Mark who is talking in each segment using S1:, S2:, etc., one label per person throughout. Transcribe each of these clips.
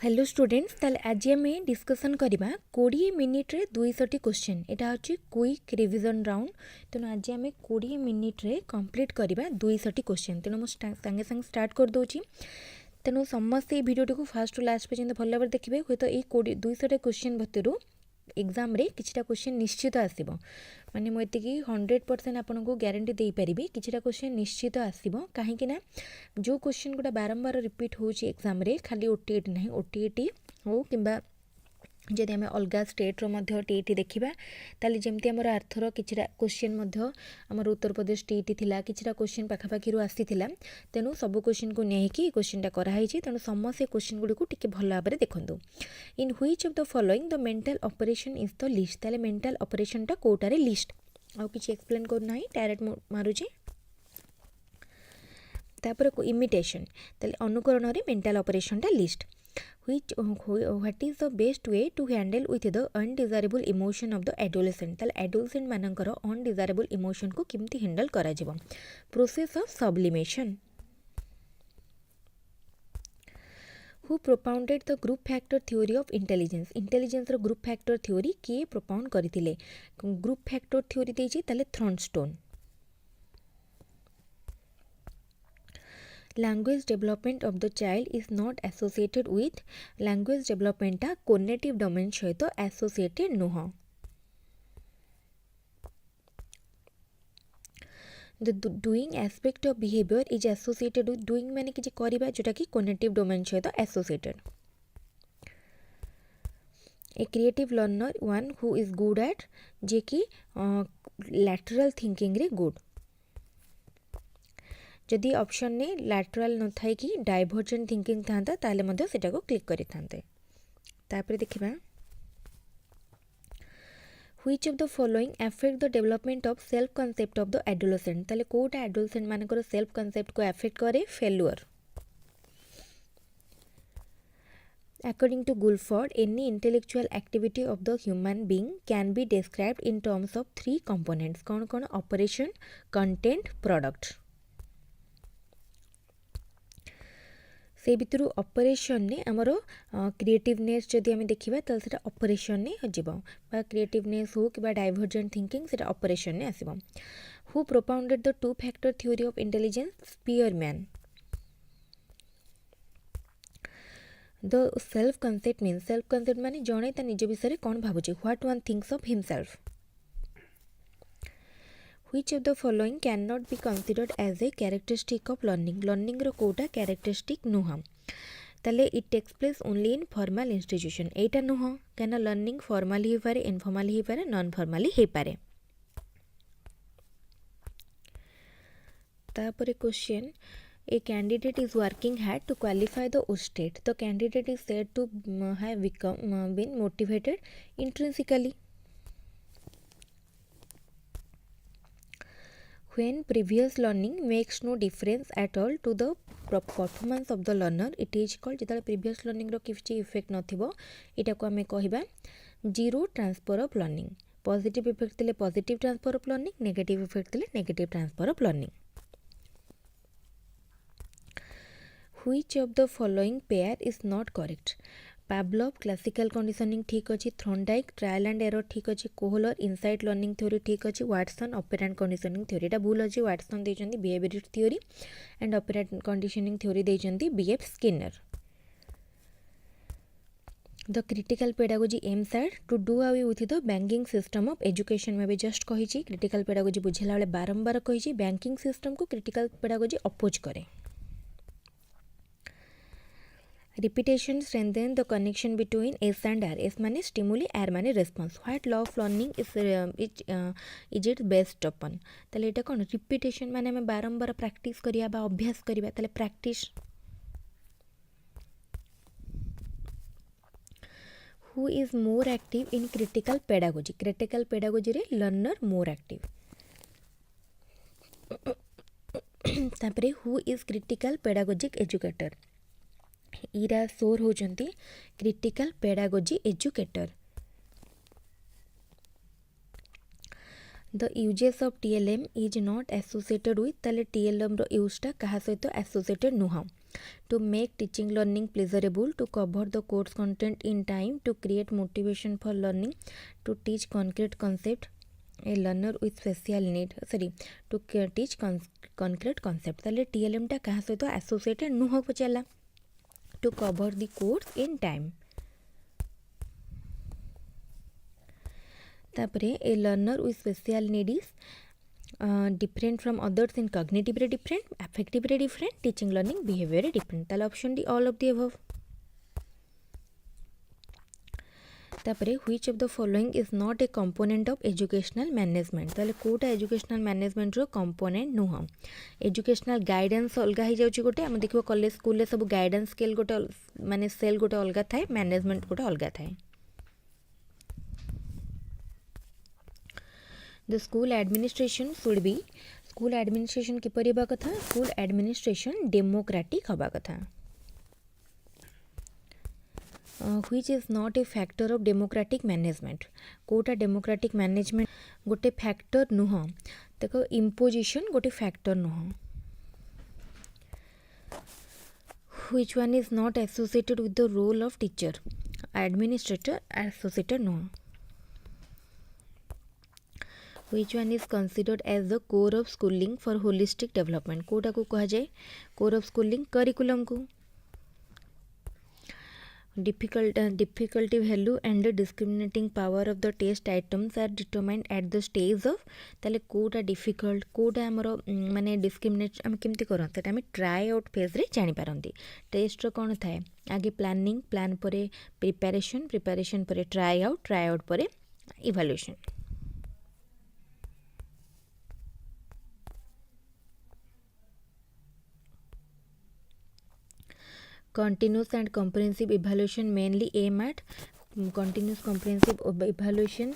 S1: Hello students ताले आज आम डिस्कसन करवा 20 मिनिट रे 200 क्वेश्चन यहाँ हूँ क्विक रिविजन राउंड। तेणु आज आम 20 मिनिट रे कंप्लीट करवा 200 क्वेश्चन। तेणु मुझे सांगे सांगे स्टार्ट कर दूची। तेणु समस्ते भिडियो को फास्ट टू लास्ट पर्यंत भल भाव देखिए। हूँ तो ये 200 क्वेश्चन भर एग्जाम रे किछिटा क्वेश्चन निश्चित आसीबो। माने मो एतिकी 100% आपन को गारंटी दे पारिबी किछिटा क्वेश्चन निश्चित आसीबो। काहेकि ना जो क्वेश्चन गुडा बारंबार रिपीट होउची एग्जाम रे खाली ओटीईटी नहीं ओटीईटी हो किंबा जदि आम अलग स्टेट रो टीईटी देखिबा ताली जेमती हमर आर्थर किछिटा क्वेश्चन मध्य हमर उत्तर प्रदेश टीईटी थिला किछिटा क्वेश्चन पाखापाखी रो आसीथिला। तेनु सब क्वेश्चन को नेहिकी क्वेश्चन करा हिची। तेनु समस्त क्वेश्चन गुडी को टिके भल भाबरे देखंतु। In which of the following the mental operation is the list. ताले मेंटल ऑपरेशन टा कोटारे लिस्ट आ किछि एक्सप्लेन कर नाही डायरेक्ट मारुची। तापर को इमिटेशन ताले अनुकरण रे मेंटल ऑपरेशन टा list. What is the best way to handle with the undesirable emotion of the adolescent। ताले adolescent मानकर undesirable emotion को किमती हैंडल करा जिवो। Process of sublimation। Who propounded the group factor theory of intelligence। intelligence row group factor theory किए propound करथिले। group factor theory देछि ताले थ्रॉनस्टोन। language development of the child is not associated with language development टा cognitive domain सहित associated नुह। the doing aspect of behavior is associated with doing माने कि करिबा जोटा कि cognitive domain सहित associated। a creative learner one who is good at जे कि lateral thinking रे good। जदि ऑप्शन ने लैटरल न थाई कि डाइवर्जेंट थिंकिंग थांता ताले मध्य सेटा को क्लिक करि थांते। तापर देखिबा which of the following affect the development of self concept of the adolescent. ताले कोटा एडोलेसेंट मानकर सेल्फ कांसेप्ट को अफेक्ट करे failure. According to Guilford, any intellectual activity of the human being can be described in terms of three components। कौन कौन operation content product. से भितर operation ने आमर क्रिएटिवनेस जदि आम देखा तो सेटा ऑपरेशन ने हजिबो बा क्रिएटिवनेस हो कि डाइवर्जेंट थिंकिंग सेटा ऑपरेशन ने आसीबो। Who propounded the two factor theory of intelligence. Spearman. The self concept means self concept माने जणे ता निज विषय कौन भाबुचे what one thinks of himself. Which of the following cannot be considered as a characteristic of learning। learning रो कोटा characteristic नुह। ताले it takes place only in formal institution। एटा नुह कहना learning formally ही पारे informally ही पारे non formally ही पारे। तापर question a candidate is working hard to qualify the Osstet। the candidate is said to have been motivated intrinsically। When previous learning makes no difference at all to the performance of the learner it is called। जेता previous learning रो किछि effect नथिबो एटा को हमें कहिबा zero transfer of learning. Positive effect दिले positive transfer of learning negative effect दिले negative transfer of learning. Which of the following pair is not correct। Pavlov classical conditioning ठीक अच्छी। थ्रोंडाइक ट्रायल एंड एरर ठीक अच्छी। कोहलर इनसाइट लर्निंग थ्योरी ठीक अच्छी। Watson operand conditioning theory भूल अच्छी। Watson देइछंती behaviourist theory and operant conditioning theory देइछंती B F Skinner. The critical pedagogy aims at to do away with the banking system of education. में just कही critical pedagogy बुझेला बेले बारंबार कही बैंकिंग सिस्टम को क्रिटिकल पेडागोजी अपोज करे। Repetition strengthen the connection between S and R। S माने stimuli, R माने response। What law of learning is it based upon। ताले एटा कोन repetition माने हमें बारंबार प्रैक्टिस करिया बा अभ्यास करिया ताले practice. Who is more active in critical pedagogy। critical pedagogy रे learner more active। तापरे who is critical pedagogic educator। इरा सोर होचंती critical pedagogy educator. The uses of TLM is not associated with ताले टीएलएम रो यूज टा कहा सहित एसोसिएटेड नुह। to make teaching learning pleasurable, to cover the course content in time, to create motivation for learning, to teach concrete concept, a learner with special need, to teach concrete concept. ताले TLM टा कहाँ सहित associated नुह पचाला, to cover the course in time. तापरे a learner with special need is different from others in cognitively different, affectively different, teaching learning behavior different. ताले option D all of the above. तापरे which of the following is not a component of educational management. ताले Kota educational management रो component नुह. educational guidance अलगा ही जाउची गोटे हम देखिबो college school ले सब गाइडेंस स्केल गोटे माने सेल गोटे अलगा थाए, मैनेजमेंट गोटे अलगा थाए. The school administration should be, school administration किपरि बा कथा, school administration democratic हबा कथा. Which is not a factor of democratic management. Kota democratic management गोटे factor नुह. देखो imposition गोटे factor नुह. Which one is not associated with the role of teacher? Administrator associated नुह. Which one is considered as the core of schooling for holistic development? Kota को कहा जाए core of schooling curriculum को. Difficulty value and the discriminating power of the test items are determined at the stage of. ताले Kota difficult Kota हमरो माने discriminate हम केमती करते हैं, हमें try out phase रे जानी पारंती. टेस्ट रो कौन था आगे planning, plan परे preparation परे try out परे evaluation. Continuous and comprehensive evaluation mainly aim at continuous comprehensive evaluation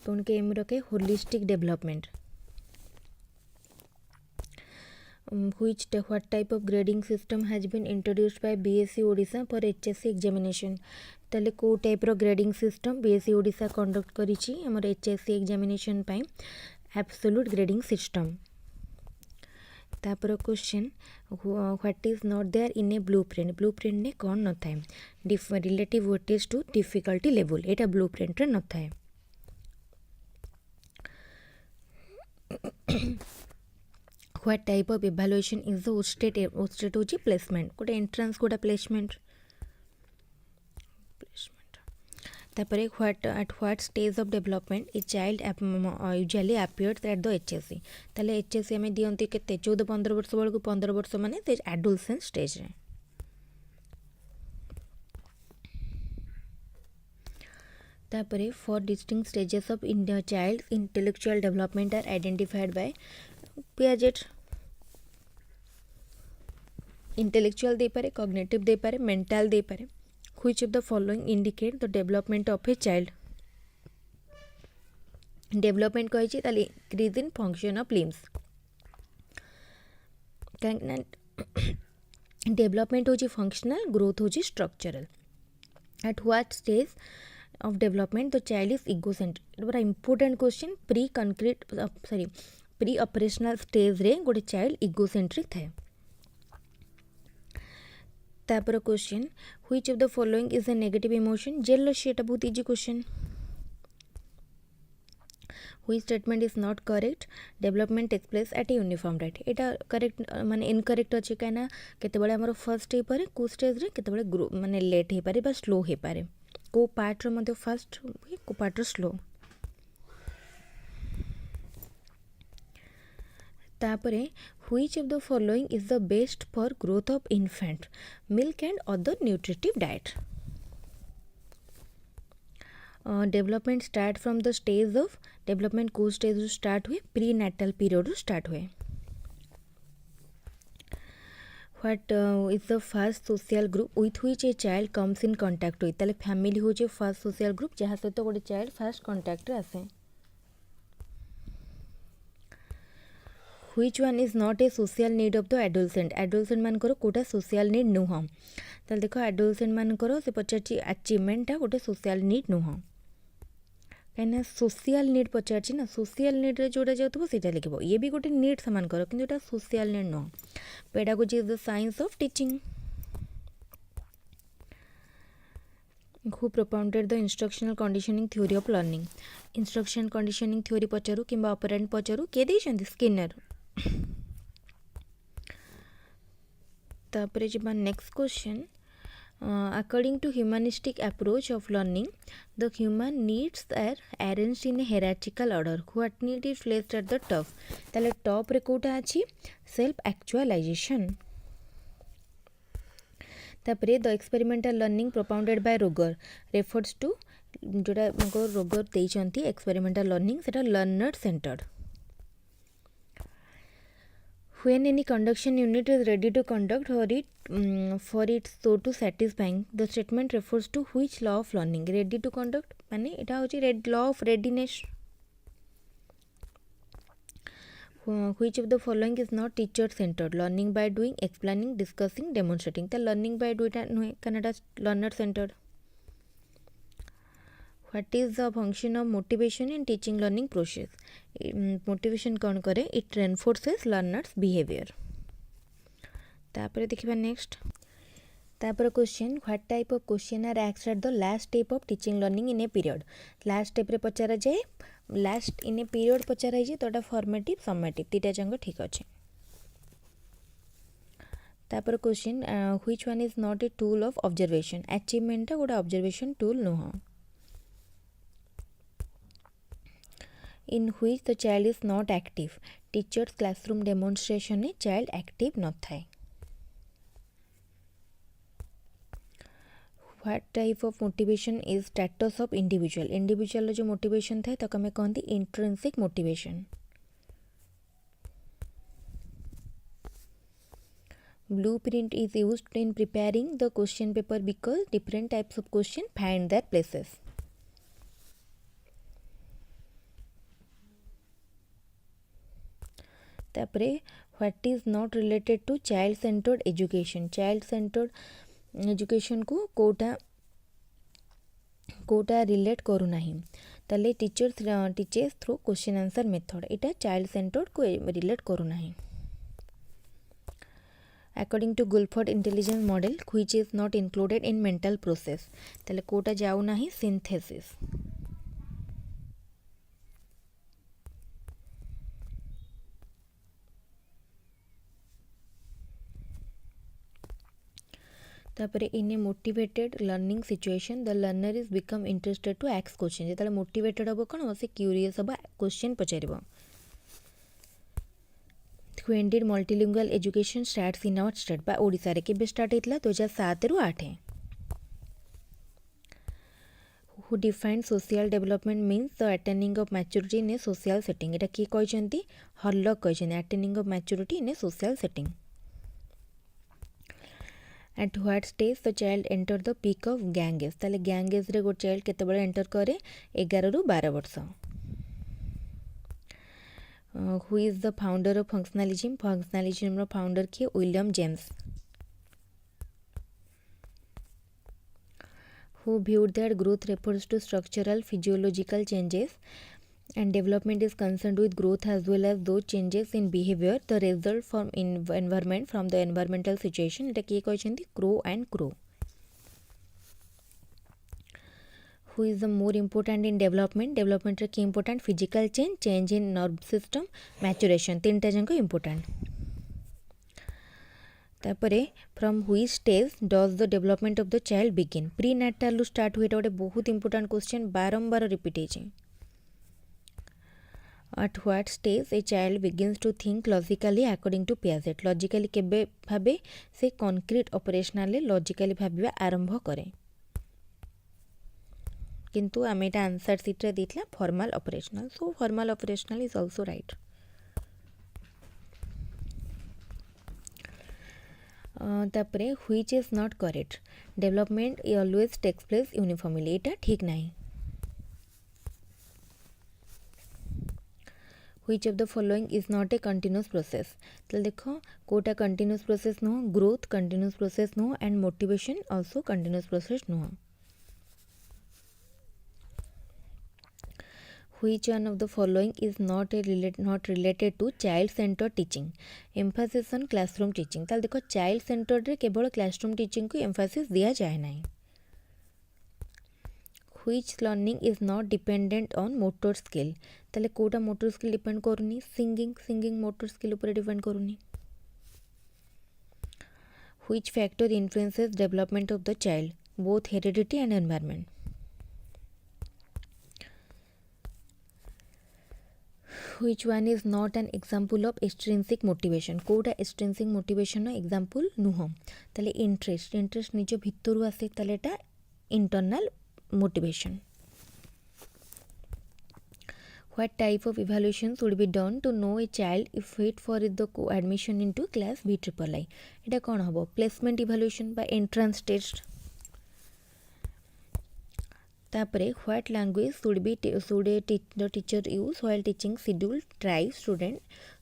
S1: तो उनके एम रखे holistic development. What type of grading system has been introduced by BSc Odisha for HSC examination? ताले को type रो grading system BSc Odisha conduct करिछि हमर HSC examination पाई absolute grading system. तापर question what is not there in a blueprint ने कौन न थाए relative weightage to difficulty level एटा ब्लूप्रिंट रे न थाए. What type of evaluation is the ओस्टेट होची प्लेसमेंट गोटे एंट्रेंस गोटे प्लेसमेंट. तापर at what stage of development a child usually appears at the HSC. ताले HSC हमें दियंती केते 14-15 वर्ष बळकु 15 वर्ष माने ते एडोलसेंस स्टेज रे. तापर for distinct stages of child intellectual development are identified by Piaget. Intellectual दे पारे, कॉग्निटिव दे पारे, मेंटल दे पारे. Which of the following indicate the development of a child? Development कहिछि ताले increase in function of limbs. Development होछि functional, growth होछि structural. At what stage of development the child is egocentric? बड़ा important question. pre operational stage रे गोटे child egocentric थाए. तापर question which of the following is a negative emotion? Jealousy. एटा बहुत easy question. Which statement is not correct? Development takes place at a uniform rate. एटा correct माने incorrect अछि काना केतेबेले हमर फर्स्ट हे पारे को स्टेज रे केतेबेले ग्रो माने लेट हे पारे बा स्लो हे पारे. को पार्ट रो मध्ये फास्ट को पार्ट रो स्लो. तापरे which of the following is the best for growth of infant? Milk and other nutritive diet. Development start from the stage of development को stage start हुए prenatal period start हुए. What is the first social group with which a child comes in contact with? ताले family हो जे first social group जहाँ से तो गोटे child first contact रे आसे. Which one is not a social need of the adolescent? adolescent मानकर Kota social need नुह. ताले देखो adolescent मानकर से पचारछि अचीवमेंट गोटे social need नुह. कहीं सोशल नीड पचारछि ना, सोशल नीड रे जोड़ा जाउतबो सेटा लिखबो. ये भी गोटे नीड समान करो किंतु एटा सोशल नीड नो. Pedagogy is the science of teaching. who propounded the instructional conditioning theory of learning. Instruction conditioning theory पचारू किंबा ऑपरेंट पचारू किए देइछन्ति स्किनर. तापरे जिबा next question. According to humanistic approach of learning, the human needs are arranged in a hierarchical order. What need is placed at the top? ताले top रे कोटा अछि सेल्फ एक्चुअलाइजेशन. तापरे the experimental learning propounded bye रोगर refers to जोटा रोगर देइछन्ति experimental learning सेटा learner centred. When any conduction unit is ready to conduct for it so to satisfying, the statement refers to which law of learning? Ready to conduct माने इटा होची law of readiness. Which of the following is not teacher centered? Learning by doing, explaining, discussing, demonstrating. The learning by doing टा नुहे Canada learner centered. What is the function of motivation in teaching learning process? Motivation कौन करे? It reinforces learners behavior. तापर देखिबा next. तापर question. What type of question are asked at the last step of teaching learning in a period? Last step रे पचारा जाए. Last in a period पचारा जाए तोटा formative summative तीटा जंग ठीक अछि. तापर question. Which one is not a tool of observation? Achievement गोटा observation tool नुह. In which the child is not active? Teachers classroom demonstration ने child active न थाए. What type of motivation is status of individual? Individual जो motivation थाए ताको हमें कहती intrinsic motivation. Blueprint is used in preparing the question paper because different types of question find their places. तापरे what is not related to child centred education. Child centred education को कोटा relate करू नाही. ताले teachers through question answer method इटा child centred को relate करू नाही. According to Guilford intelligence model, which is not included in mental process? ताले कोटा जाऊ नाही synthesis. तापरे in a motivated learning situation the learner is become interested to ask question. जेतले motivated हबो कोन से क्यूरियस हबो क्वेश्चन पचारिबो. When did multilingual education starts in our state? बा ओडिसा रे केबे स्टार्ट हेतला 2007 रु 8. Who defined social development means the attaining of maturity in a social setting? एटा की कहचंती हॉलॉक कहचंती attaining of maturity in a social setting. At what stage the child enter the peak of gang age? ताले gang age रे गो child केते बळे enter करे 11 रु 12 वर्ष. Who is the founder of functionalism? Functionalism रो founder किए William James. Who viewed that growth refers to structural physiological changes and development is concerned with growth as well as those changes in behavior the result from environment from the environmental situation. एटा किए कहचंती Crow and Crow. Who is the more important in development? Development रे की important physical change in nerve system, maturation तीनटा Junko important. तापरे from which stage does the development of the child begin? Prenatal start हुए गोटे बहुत important question बारंबार repeat होइछे. At what stage a child begins to think logically according to Piaget? Logically केबे भाबे से concrete operational logically भाबिबा आरंभ करे. किंतु आमे एटा आंसर सीट रे दितला formal operational. So formal operational is also right. तापरे which is not correct? Development always takes place uniformly. एटा ठीक नाही. Which of the following is not a continuous process? तो देखो कोटा continuous process नो, growth continuous process नो, and motivation also continuous process नो. Which one of the following is not related to child centered teaching? Emphasis on classroom teaching. ताल देखो child centered रे केवल classroom teaching को emphasis दिया जाए नहीं. which learning is not dependent on motor skill ताले कोटा motor skill depend करूनी singing motor skill ऊपर depend करूनी which factor influences development of the child both heredity and environment which one is not an example of extrinsic motivation कोटा extrinsic motivation नो example नुह ताले interest निजो भितरु आसे ताले एटा internal motivation what type of evaluation should be done to know a child if fit for the admission into class BIII एटा कौन हबो placement evaluation by entrance test तापरे what language should the teacher use while teaching scheduled tribe student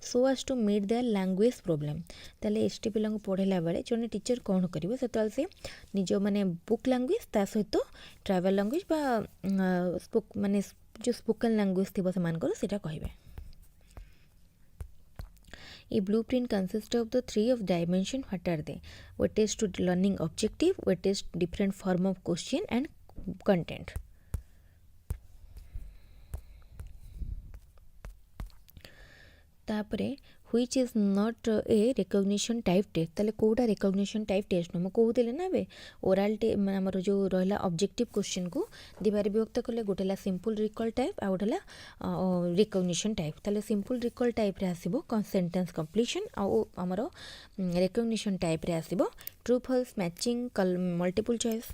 S1: so as to meet their language problem ताले ST पिला को पढ़ेला बेले जने teacher कौन करिवो सेतल से निजो माने बुक लैंग्वेज ता सहित ट्रैवल लैंग्वेज बा माने जो स्पोकन लैंग्वेज थिबो से मान करो सेटा कहिबे A blueprint consists of the three of dimension what are they weightage to learning objective weightage different form of question and content तापरे which is not a recognition type test ताले कोटा recognition type test नो म कहूतिले ना बे oral हमर जो रहला ऑब्जेक्टिव क्वेश्चन को दिबारे विभक्त करले गोटेला सिंपल रिकॉल टाइप आ गोटेला रिकॉग्निशन टाइप ताले सिंपल रिकॉल टाइप रे आसीबो सेंटेंस कंप्लीशन आ हमर रिकॉग्निशन टाइप रे आसीबो true false matching multiple choice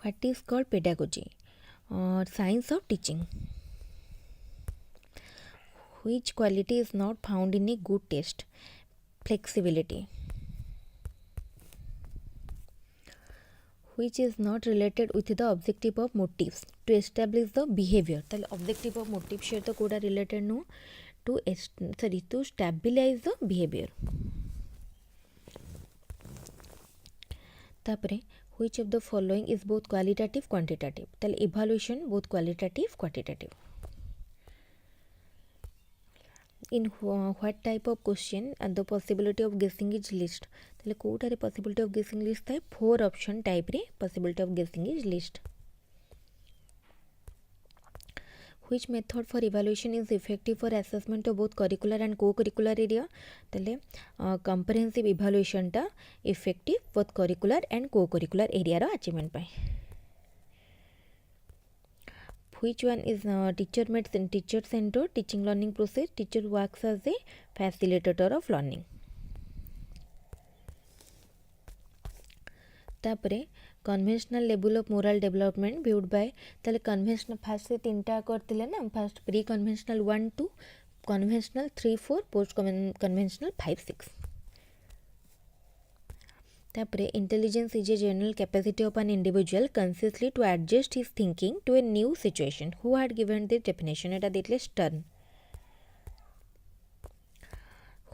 S1: what is called pedagogy or science of teaching which quality is not found in a good test flexibility which is not related with the objective of motives to establish the behavior ताले objective of motive से तो कोड़ा related नो to stabilize the behavior तापरे which of the following is both qualitative quantitative ताले evaluation both qualitative quantitative in what type of question and the possibility of guessing is list ताले Kotare possibility of guessing list थाए 4 option type रे possibility of guessing is list which method for evaluation is effective for assessment of both curricular and co-curricular area ताले comprehensive evaluation टा effective both curricular and co-curricular area row achievement पाए which one is teacher centered teaching learning process teacher works as a facilitator of learning तापरे conventional level of moral development viewed by ताले conventional first से तीनटा करतिले ना first pre conventional 1 2 conventional 3 4 post conventional 5 6 तापरे intelligence is a general capacity of an individual consciously to adjust his thinking to a new situation who had given the definition Etah देतले Stern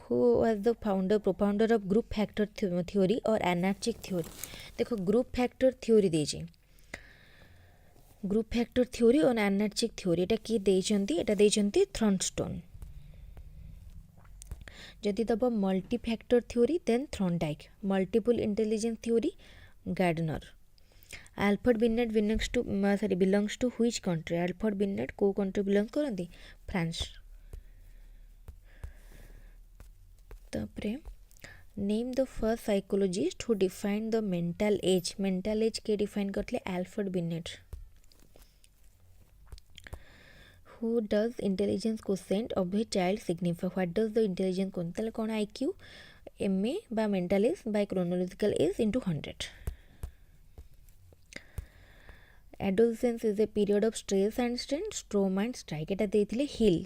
S1: who was the propounder of group factor theory or anarchic theory देखो group factor theory देजी group factor theory और anarchic theory एटा की देजंती एटा देजंती Thornstone जदि दब multi factor theory then Thorndike multiple intelligence theory Gardner Alfred Binet belongs to which country Alfred Binet को country belong करंती France तापरे name the first psychologist who defined the mental age के define करले Alfred Binet who does intelligence quotient of a child signify what does the intelligence quotient ताले कौन IQ MA by mental age by chronological age into 100 adolescence is a period of stress and strain trauma and strike Etah देथिले hill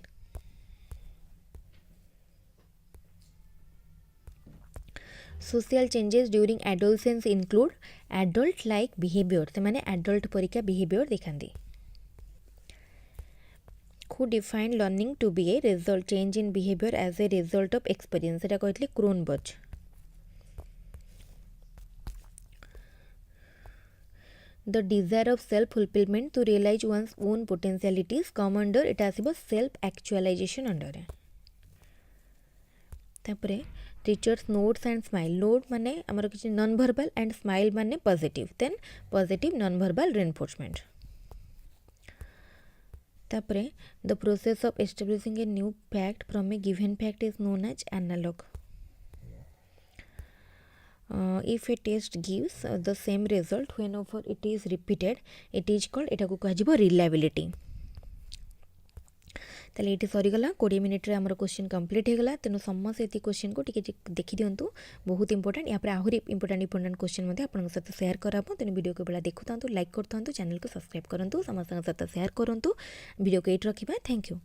S1: social changes during adolescence include adult like behavior से माने adult परिका behavior दिखांदी who define learning to be a result change in behavior as a result of experience Etah कहतले क्रोनबर्ग the desire of self fulfillment to realize one's own potentialities come under एटा आसीबो self actualization under तापरे teachers nods and smile nod माने आमर किसी non verbal and smile माने positive then positive non verbal reinforcement तापरे the process of establishing a new fact from a given fact is known as analogue if a test gives the same result whenever it is repeated it is called एटा को कहजिबो reliability ताले ये सरीगला 20 minute रे हमर question complete हो गला तेनु समस्त एति क्वेश्चन को टिके देखि दियंतु बहुत इंपोर्टेंट या पर आहुरी इंपोर्टेंट क्वेश्चन मध्ये आपन साथ शेयर कराबो तेनु वीडियो को बेला देखुतांतु लाइक करतांतु चैनल को सब्सक्राइब करंतु समस्त साथ शेयर करंतु वीडियो को एट रखिबा थैंक यू।